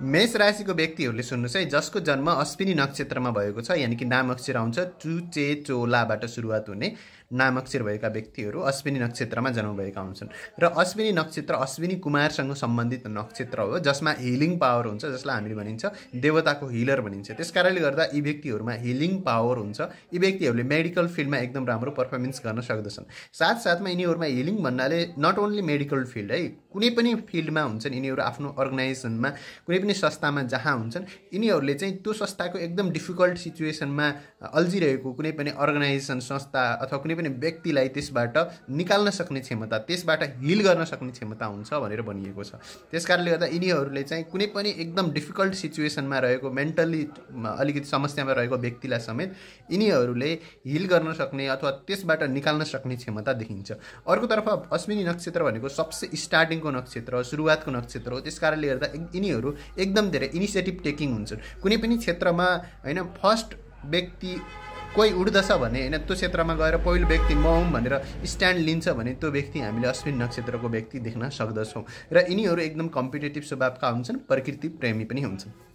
मेष राशिको व्यक्तिहरूले सुन्नुहोस् है, जसको जन्म अश्विनी नक्षत्रमा भएको छ, यानि कि नाम अक्षर आउँछ चु चे चोलाबाट सुरुवात हुने नाम अक्षर भएका व्यक्तिहरू अश्विनी नक्षत्रमा जन्मभएका हुन्छन्। र अश्विनी नक्षत्र अश्विनी कुमारसँग सम्बन्धित नक्षत्र हो, जसमा हिलिङ पावर हुन्छ, जसलाई हामीले भनिन्छ देवताको हिलर भनिन्छ। त्यस कारणले गर्दा यी व्यक्तिहरूमा हिलिङ पावर हुन्छ। यी व्यक्तिहरूले मेडिकल फिल्डमा एकदम राम्रो पर्फर्मेन्स गर्न सक्दछन्। साथसाथमा यिनीहरूमा हिलिङ भन्नाले नट ओन्ली मेडिकल फिल्ड है, कुनै पनि फिल्डमा हुन्छन् यिनीहरू। आफ्नो अर्गनाइजेसनमा कुनै पनि संस्थामा जहाँ हुन्छन्, यिनीहरूले चाहिँ त्यो संस्थाको एकदम डिफिकल्ट सिचुएसनमा अल्झिरहेको कुनै पनि अर्गनाइजेसन, संस्था अथवा कुनै पनि व्यक्तिलाई त्यसबाट निकाल्न सक्ने क्षमता, त्यसबाट हिल गर्न सक्ने क्षमता हुन्छ भनेर भनिएको छ। त्यसकारणले गर्दा यिनीहरूले चाहिँ कुनै पनि एकदम डिफिकल्ट सिचुएसनमा रहेको, मेन्टली अलिकति समस्यामा रहेको व्यक्तिलाई समेत यिनीहरूले हिल गर्न सक्ने अथवा त्यसबाट निकाल्न सक्ने क्षमता देखिन्छ। अर्कोतर्फ अश्विनी नक्षत्र भनेको सबसे स्टार्टिङको नक्षत्र हो, सुरुवातको नक्षत्र हो। त्यसकारणले गर्दा यिनीहरू एकदम धेरै इनिसिएटिभ टेकिङ हुन्छन्। कुनै पनि क्षेत्रमा होइन, फर्स्ट व्यक्ति कोही उठ्दछ भने होइन, त्यो क्षेत्रमा गएर पहिलो व्यक्ति म हुँ भनेर स्ट्यान्ड लिन्छ भने त्यो व्यक्ति हामीले अश्विनी नक्षत्रको व्यक्ति देख्न सक्दछौँ। र यिनीहरू एकदम कम्पिटेटिभ स्वभावका हुन्छन्, प्रकृति प्रेमी पनि हुन्छन्।